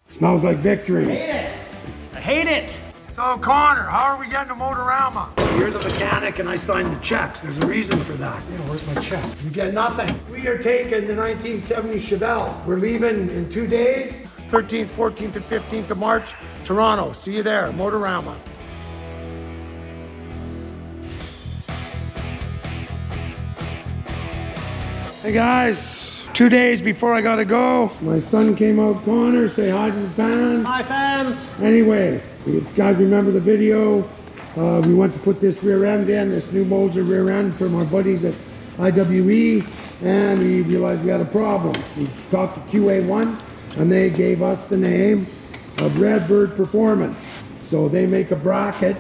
Smells like victory. I hate it. I hate it. So Connor, how are we getting to Motorama? You're the mechanic and I signed the checks. There's a reason for that. Yeah, where's my check? You get nothing. We are taking the 1970 Chevelle. We're leaving in 2 days. 13th, 14th, and 15th of March, Toronto. See you there, Motorama. Hey guys, 2 days before I gotta go, my son came out. Connor, say hi to the fans. Hi, fans. Anyway, if you guys remember the video, we went to put this rear end in, this new Moser rear end from our buddies at IWE, and we realized we had a problem. We talked to QA1, and they gave us the name of Redbird Performance. So they make a bracket,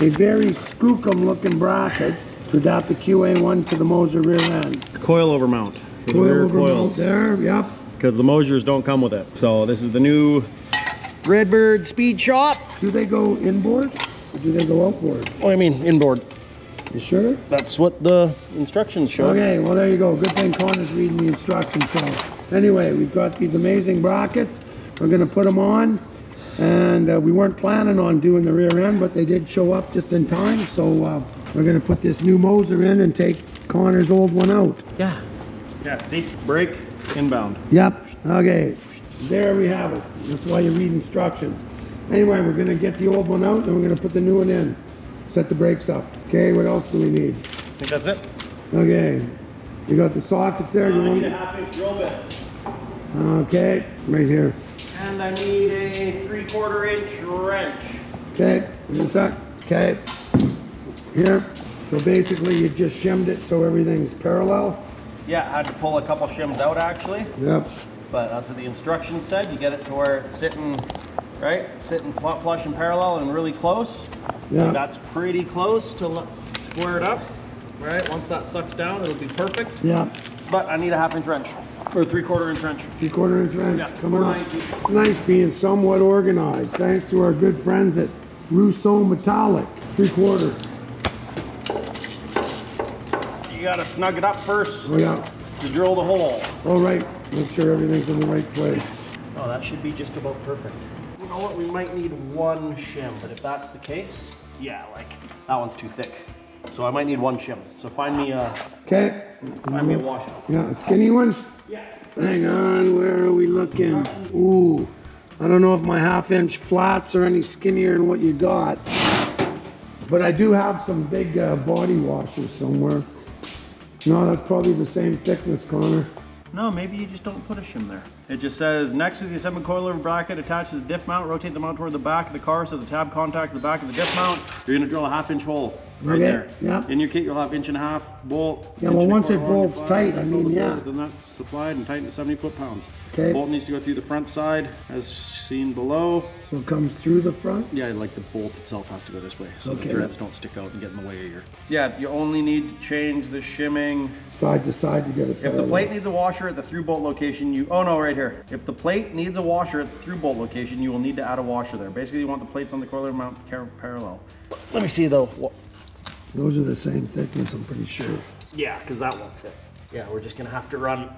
a very skookum looking bracket, to adapt the QA1 to the Moser rear end. Coil over mount. For the Coil rear over mount coils. there, yep. Because the Mosers don't come with it. So this is the new Redbird Speed Shop. Do they go inboard or do they go outboard? Oh, I mean inboard. You sure? That's what the instructions show. Okay, well there you go. Good thing Connor's reading the instructions. So anyway, we've got these amazing brackets. We're gonna put them on, and we weren't planning on doing the rear end, but they did show up just in time. So we're gonna put this new Moser in and take Connor's old one out. Yeah. Yeah, see? Brake, inbound. Yep, okay. There we have it. That's why you read instructions. Anyway, we're gonna get the old one out and we're gonna put the new one in. Set the brakes up. Okay, what else do we need? I think that's it. Okay, you got the sockets there? I need a 1/2 inch drill bit. Okay, right here. And I need a 3/4 inch wrench. Okay, just a sec. Okay, here. So basically you just shimmed it so everything's parallel. Yeah, I had to pull a couple shims out actually. Yep. But that's what the instructions said. You get it to where it's sitting, right? Sitting flush and parallel and really close. Yeah. That's pretty close to square it up, right? Once that sucks down, it'll be perfect. Yeah. But I need a 1/2 inch wrench, or 3/4 inch wrench. 3/4 inch wrench, Yeah, coming up. 490. It's nice being somewhat organized, thanks to our good friends at Rousseau Metallic. 3/4. You gotta snug it up first Oh yeah. to drill the hole. All right. Make sure everything's in the right place. Oh, that should be just about perfect. You know what, we might need one shim, but if that's the case, yeah, like, that one's too thick. So I might need one shim. So find me a washout. Yeah, a skinny one? Yeah. Hang on, where are we looking? Ooh, I don't know if my 1/2 inch flats are any skinnier than what you got. But I do have some big body washers somewhere. No, that's probably the same thickness, Connor. No, maybe you just don't put a shim there. It just says, next to the assembly coilover bracket attached to the diff mount, rotate the mount toward the back of the car so the tab contacts the back of the diff mount. You're gonna drill a 1/2 inch hole right Okay, there. yeah. In your kit, you'll have 1.5 inch bolt. Yeah, well, 1.25 once it along your bolts file, tight, I until mean, the yeah. bolt- The nuts supplied and tightened to 70 foot-pounds. Okay. Bolt needs to go through the front side, as seen below. So it comes through the front? Yeah, like the bolt itself has to go this way, so Okay. the threads don't stick out and get in the way of your... Yeah, you only need to change the shimming. Side to side to get it If the parallel. plate needs a washer at the through bolt location, oh no, right here. If the plate needs a washer at the through bolt location, you will need to add a washer there. Basically, you want the plates on the coilover mount parallel. Let me see though. Those are the same thickness, I'm pretty sure. Yeah, because that won't fit. Yeah, we're just gonna have to run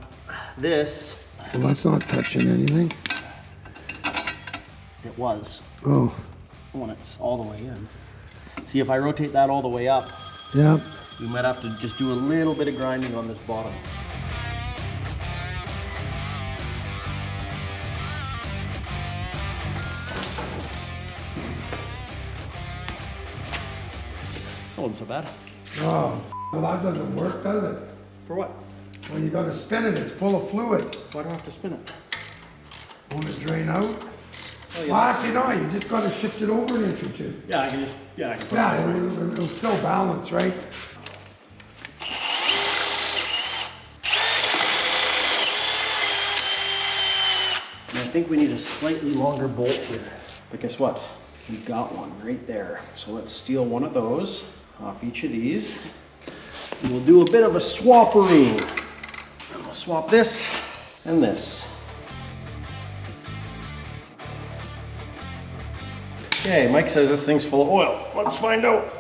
this. Well, that's not touching anything. It was Oh, when it's all the way in. See, if I rotate that all the way up, yeah. we might have to just do a little bit of grinding on this bottom. That wasn't so bad. Oh, well, that doesn't work, does it? For what? Well, you gotta spin it, it's full of fluid. Why do I have to spin it? Won't it drain out? Oh, Well, actually, no, you just gotta shift it over an inch or two. Yeah, I can just, I can put Yeah, it'll still balance, right? And I think we need a slightly longer bolt here. But guess what? We got one right there. So let's steal one of those off each of these. And we'll do a bit of a swapperoo. And we'll swap this and this. Okay, Mike says this thing's full of oil. Let's find out.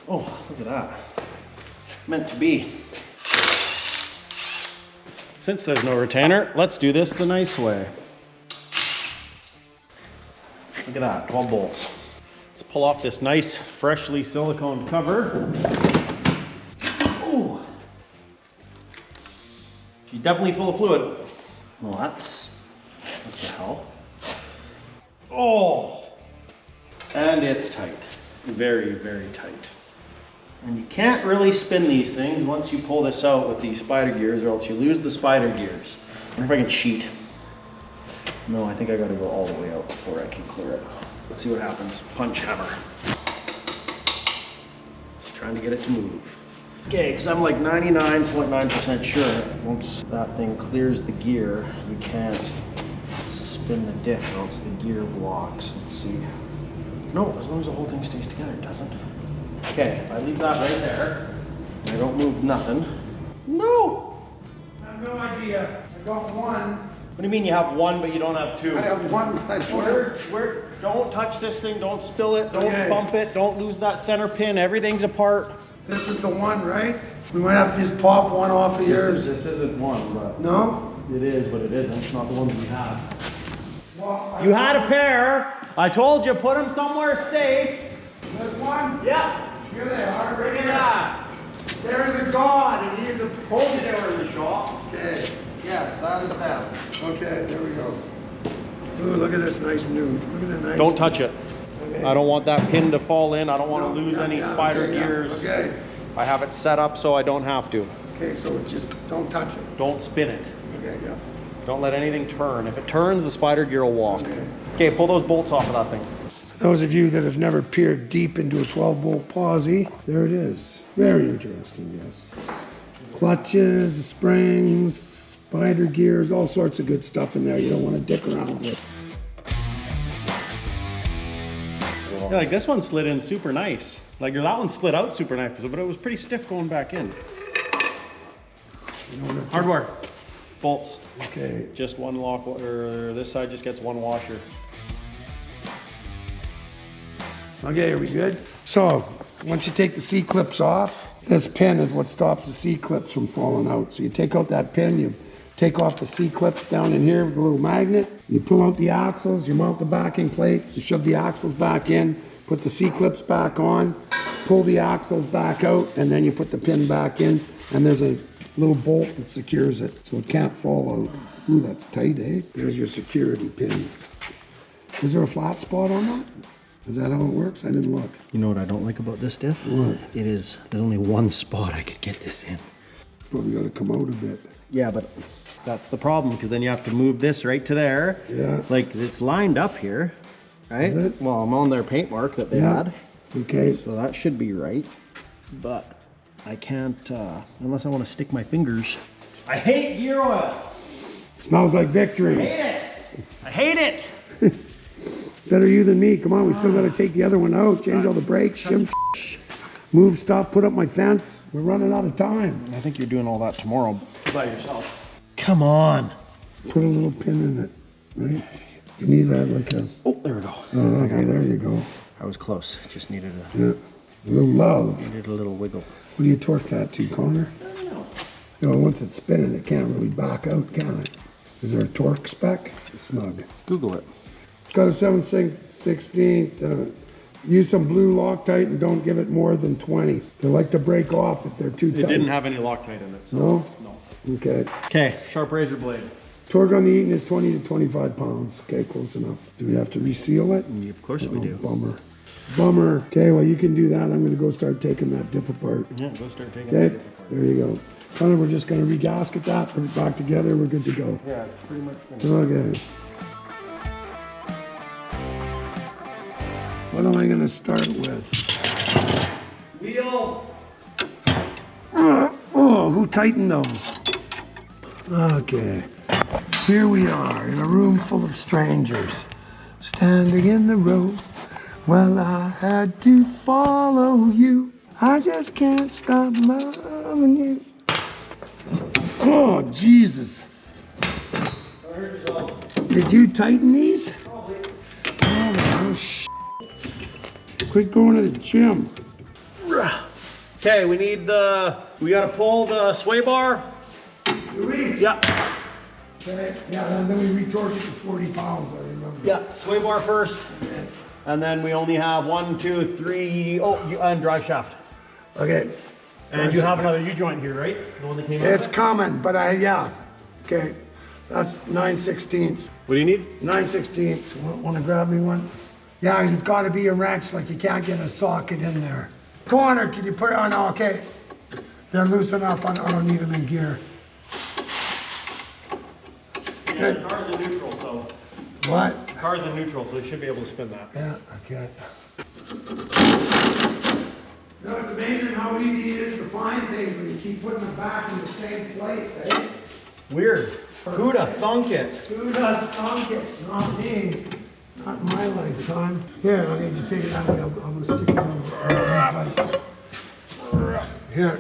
Oh, look at that. Meant to be. Since there's no retainer, let's do this the nice way. Look at that, 12 bolts. Let's pull off this nice, freshly silicone cover. Ooh. She's definitely full of fluid. Well, that's, what the hell? Oh, and it's tight. Very, very tight. And you can't really spin these things once you pull this out with these spider gears, or else you lose the spider gears. I wonder if I can cheat. No, I think I gotta go all the way out before I can clear it. Let's see what happens. Punch hammer. Just trying to get it to move. Okay, because I'm like 99.9% sure once that thing clears the gear, you can't spin the diff or else the gear blocks. Let's see. No, as long as the whole thing stays together, it doesn't. Okay, if I leave that right there, and I don't move nothing. No! I have no idea. I got one. What do you mean you have one but you don't have two? I have one. Don't touch this thing, don't spill it, don't bump it, don't lose that center pin, everything's apart. This is the one, right? We might have to just pop one off of yours. This isn't one, but No? it is, but it isn't. It's not the ones we have. Well, You had a pair. I told you, put them somewhere safe. This one? Yeah. Here they are, right Look at here. that. There's a god, and here's a Told you they were in the shop. Okay. Yes, that is them. Okay, there we go. Ooh, look at this nice new. Look at the nice. Don't touch it. Okay. I don't want that pin to fall in. I don't want to lose Yeah, any yeah, spider okay, yeah, gears. Okay. I have it set up so I don't have to. Okay, so just don't touch it. Don't spin it. Okay, yeah. Don't let anything turn. If it turns, the spider gear will walk. Okay. Okay, pull those bolts off of that thing. Those of you that have never peered deep into a 12-bolt Posi, there it is. Very interesting, yes. Clutches, springs, spider gears, all sorts of good stuff in there you don't want to dick around with. Yeah, like this one slid in super nice. Like that one slid out super nice, but it was pretty stiff going back in. Hardware, bolts. Okay. Just one lock, or this side just gets one washer. Okay, are we good? So, once you take the C-clips off, this pin is what stops the C-clips from falling out. So you take out that pin, you take off the C-clips down in here with a little magnet, you pull out the axles, you mount the backing plates, you shove the axles back in, put the C-clips back on, pull the axles back out, and then you put the pin back in, and there's a little bolt that secures it, so it can't fall out. Ooh, that's tight, eh? There's your security pin. Is there a flat spot on that? Is that how it works? I didn't look. You know what I don't like about this diff? What? It is, there's only one spot I could get this in. Probably got to come out a bit. Yeah, but that's the problem, because then you have to move this right to there. Yeah. Like, it's lined up here, right? Is it? Well, I'm on their paint mark that they Yeah. had. Okay. So that should be right. But I can't, unless I want to stick my fingers. I hate gear oil. Smells like I victory. hate it. I hate it. Better you than me. Come on, we still got to take the other one out, change all the brakes, shim, move stuff, put up my fence. We're running out of time. I think you're doing all that tomorrow by yourself. Come on. Put a little pin in it, right? You need to have like a... Oh, there we go. Oh, okay, there you go. I was close. Just needed Yeah. A little love. a little wiggle. What do you torque that to, Connor? I don't know. You know, once it's spinning, it can't really back out, can it? Is there a torque spec? Snug. Google it. Got a 7/16. Use some blue Loctite and don't give it more than 20. They like to break off if they're too tight. It didn't have any Loctite in it. So No? no. Okay. Okay, sharp razor blade. Torque on the Eaton is 20 to 25 pounds. Okay, close enough. Do we have to reseal it? Of course we Oh, do. bummer. Bummer. Okay, well, you can do that. I'm going to go start taking that diff apart. Yeah, go start taking Okay, it. there you go. Connor, we're just going to regasket that, put it back together. We're good to go. Yeah, pretty much. Okay. What am I going to start with? Wheel. Oh, who tightened those? Okay. Here we are in a room full of strangers, standing in the road. Well, I had to follow you. I just can't stop loving you. Oh, Jesus. Did you tighten these? Oh, quit going to the gym. Okay, we gotta pull the sway bar. Do we? Yeah. Okay, yeah, and then we retorque it to 40 pounds, I remember. Yeah, sway bar first. And then we only have 1, 2, 3, and drive shaft. Okay. And you have another U-joint here, right? The one that came out? It's coming, but yeah. Okay, that's 9/16. What do you need? 9/16. Want to grab me one? Yeah, it's got to be a wrench, like you can't get a socket in there. Corner, can you put it on? Okay. They're loose enough, I don't need them in gear. Yeah, the car's in neutral, so. What? The car's in neutral, so you should be able to spin that. Yeah, okay. No, it's amazing how easy it is to find things when you keep putting them back in the same place, eh? Weird. Who'da thunk it? Who'da thunk it? Not me. Not in my lifetime. Here, I need to take it out. I'm gonna stick it on the device. Here.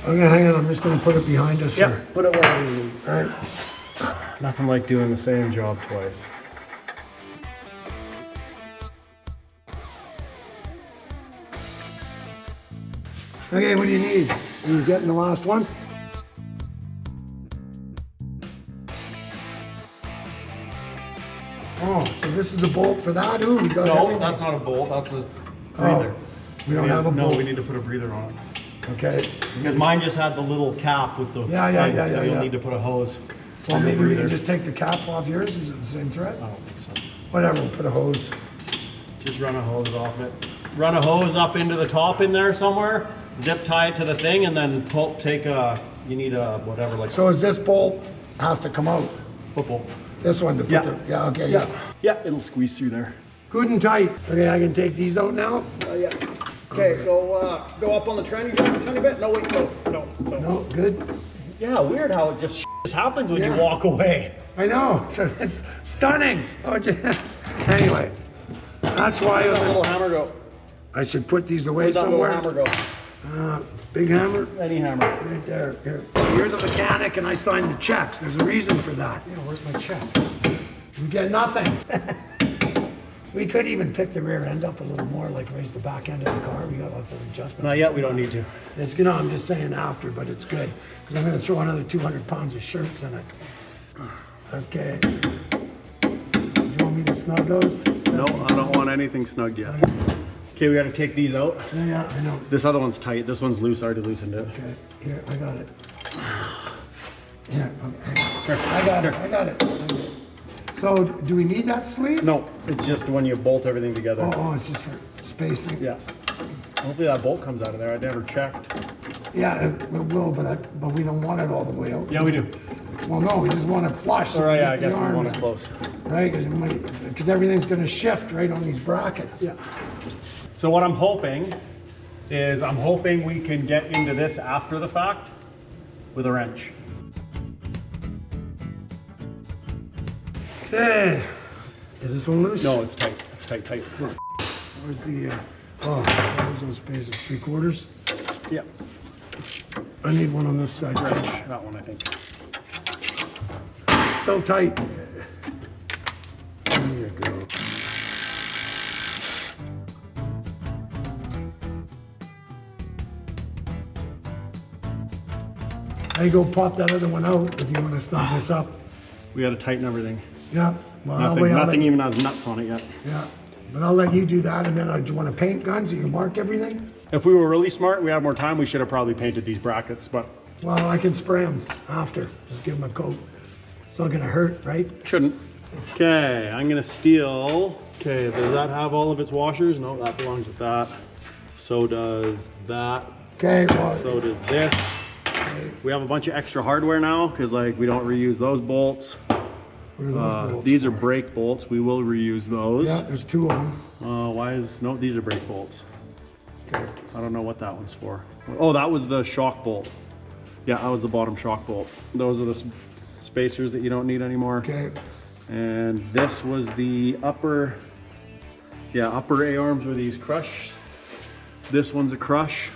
Okay, hang on. I'm just gonna put it behind us here. Put it where you need. All right. Nothing like doing the same job twice. Okay, what do you need? Are you getting the last one? Oh, so this is the bolt for that? Ooh, we got No, everything. that's not a bolt, that's a breather. We don't have a bolt. No, we need to put a breather on it. Okay. Because mine just had the little cap with the Yeah, thing, so you'll yeah. need to put a hose. Well, on the maybe we breather. can just take the cap off yours. Is it the same thread? I don't think so. Whatever, we'll put a hose. Just run a hose off it. Run a hose up into the top in there somewhere, zip tie it to the thing, and then you need a whatever, like So is this bolt has to come out? football. This one to put Yeah. okay, Yeah, it'll squeeze through there. Good and tight. Okay, I can take these out now? Yeah. Okay, go up on the tranny jack a tiny bit. No, wait, no. No, good. Yeah, weird how it just happens when you walk away. I know, it's stunning. Oh, anyway, that's why Where'd that little hammer go? I should put these away Where'd that little somewhere. hammer go? Big hammer, Any hammer. right there. Here. You're the mechanic and I signed the checks. There's a reason for that. Yeah, where's my check? We get nothing. We could even pick the rear end up a little more, like raise the back end of the car. We got lots of adjustment. Not yet, we don't need to. It's, I'm just saying after, but it's good. Because I'm going to throw another 200 pounds of shirts in it. Okay. Do you want me to snug those? No, I don't want anything snug yet. Okay, we gotta take these out. Yeah, I know. This other one's tight. This one's loose. I already loosened it. Okay, here, I got it. Here, okay. I got it. So, do we need that sleeve? No, it's just when you bolt everything together. Oh, it's just for spacing. Yeah. Hopefully that bolt comes out of there. I never checked. Yeah, it will, but we don't want it all the way out. Yeah, we do. Well, no, we just want it flush. So All right, we yeah, I get the guess we arm want in, it close. Right, because everything's going to shift right on these brackets. Yeah. So what I'm hoping is we can get into this after the fact with a wrench. Okay. Is this one loose? No, it's tight. It's tight. Where's the, where's those spaces? 3/4? Yeah. I need one on this side. Wrench. That one, I think. Still tight. There you go. Now you go pop that other one out if you want to snug this up. We got to tighten everything. Yeah. Well, Nothing even has nuts on it yet. Yeah. But I'll let you do that, and then do you want to paint guns so you can mark everything? If we were really smart, we had more time, we should have probably painted these brackets, but Well, I can spray them after. Just give them a coat. It's not gonna hurt, right? shouldn't. Okay, I'm gonna steal. Okay, does that have all of its washers? No, that belongs with that. So does that. Okay, well, So does this. We have a bunch of extra hardware now because like we don't reuse those bolts. what are those bolts These are for? brake bolts. We will reuse those. Yeah, there's 2 of them. No, these are brake bolts. Okay. I don't know what that one's for. Oh, that was the shock bolt. Yeah, that was the bottom shock bolt. Those are the spacers that you don't need anymore. Okay. And this was the upper A-arms were these crush. This one's a crush.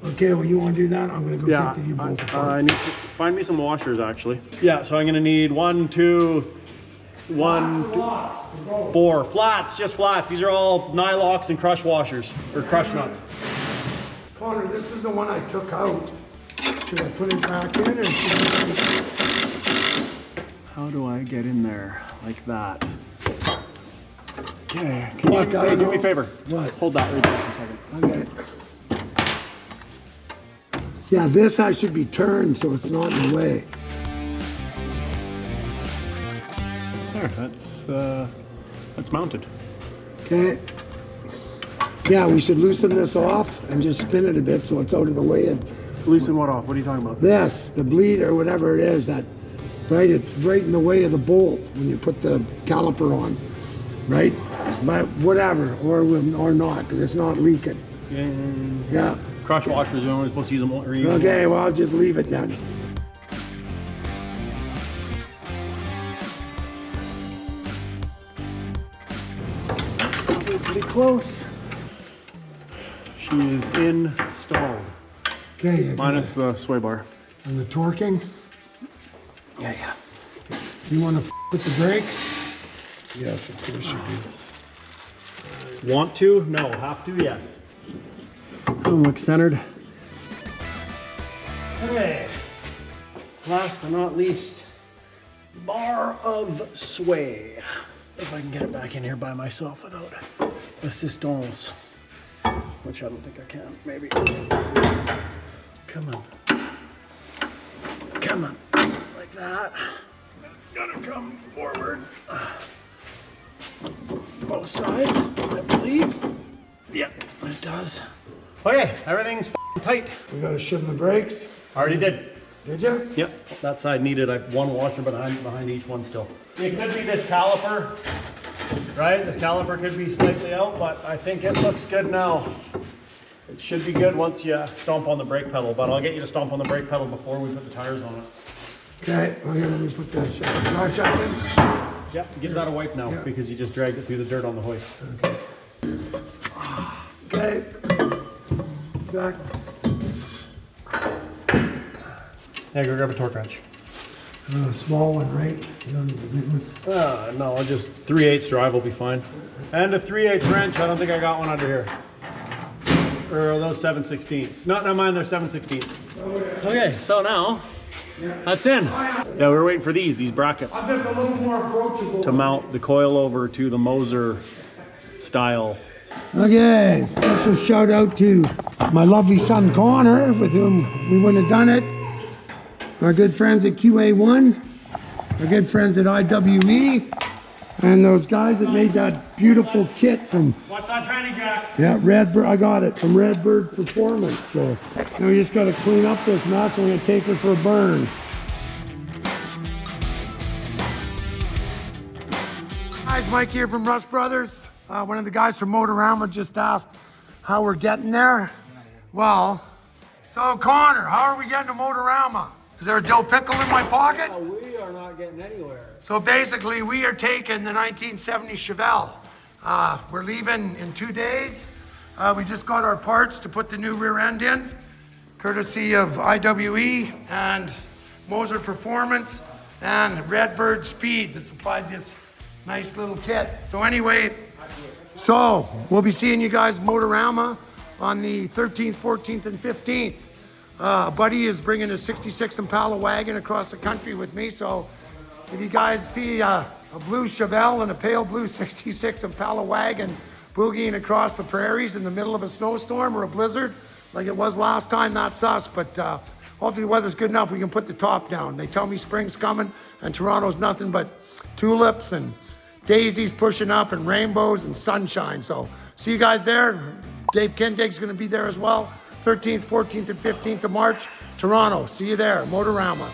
Okay, well, you want to do that? I'm gonna go Yeah, take the U-bolt I apart. need to find me some washers actually. Yeah, so I'm gonna need 1, 2, 4 flats, just flats. These are all nylocks and crush washers, or crush nuts. Connor, this is the one I took out. Should I put it back in or should I... How do I get in there like that? Okay, can you hey, do me a favor? What? Hold that right there for a second. Okay. Yeah, this I should be turned so it's not in the way. There, that's mounted. Okay. Yeah, we should loosen this off and just spin it a bit so it's out of the way of Loosen what off? What are you talking about? this, the bleed or whatever it is, that, right? It's right in the way of the bolt when you put the caliper on, right? But whatever, or not, because it's not leaking. Yeah. Crush washers, you're only supposed to use them. Okay, well, I'll just leave it then. Probably pretty close. She is installed. Okay. Minus the sway bar. And the torquing? Yeah. You want to with the brakes? Yes, of course you do. Want to? No. Have to? Yes. Look centered. Okay. Last but not least, bar of sway. If I can get it back in here by myself without assistance, which I don't think I can. Maybe. Let's see. Come on. Come on. Like that. It's gotta come forward. Both sides, I believe. Yep, it does. Okay, everything's tight. We got to shim the brakes. Already did. Did you? Yep, that side needed one washer behind each one still. It could be this caliper, right? This caliper could be slightly out, but I think it looks good now. It should be good once you stomp on the brake pedal, but I'll get you to stomp on the brake pedal before we put the tires on it. Okay, well, here, let me put that shot in. Yep, give that a wipe now because you just dragged it through the dirt on the hoist. Okay. Exactly. Yeah, go grab a torque wrench. A small one, right? You don't need the big one. No, just 3/8 drive will be fine. And a 3/8 wrench, I don't think I got one under here. Or are those 7/16? No, never mind, they're 7/16. Okay, so now, that's in. Yeah, we're waiting for these brackets. I'm just a little more approachable. To mount the coil over to the Moser style. Okay, special shout out to my lovely son Connor, with whom we wouldn't have done it. Our good friends at QA1, our good friends at IWE, and those guys that made that beautiful kit from... What's that tranny jack? Yeah, Redbird, I got it from Redbird Performance. So now we just got to clean up this mess and we're going to take her for a burn. Guys, Mike here from Russ Brothers. One of the guys from Motorama just asked how we're getting there. Well, so Connor, how are we getting to Motorama? Is there a dill pickle in my pocket? No, we are not getting anywhere. So basically, we are taking the 1970 Chevelle. We're leaving in 2 days. We just got our parts to put the new rear end in, courtesy of IWE and Moser Performance and Redbird Speed that supplied this nice little kit. So anyway, so we'll be seeing you guys at Motorama on the 13th, 14th, and 15th. Buddy is bringing a 66 Impala wagon across the country with me, so if you guys see a blue Chevelle and a pale blue 66 Impala wagon boogieing across the prairies in the middle of a snowstorm or a blizzard like it was last time, that's us. But hopefully the weather's good enough we can put the top down. They tell me spring's coming and Toronto's nothing but tulips and daisies pushing up and rainbows and sunshine. So see you guys there. Dave Kendig's gonna be there as well. 13th, 14th, and 15th of March, Toronto. See you there, Motorama.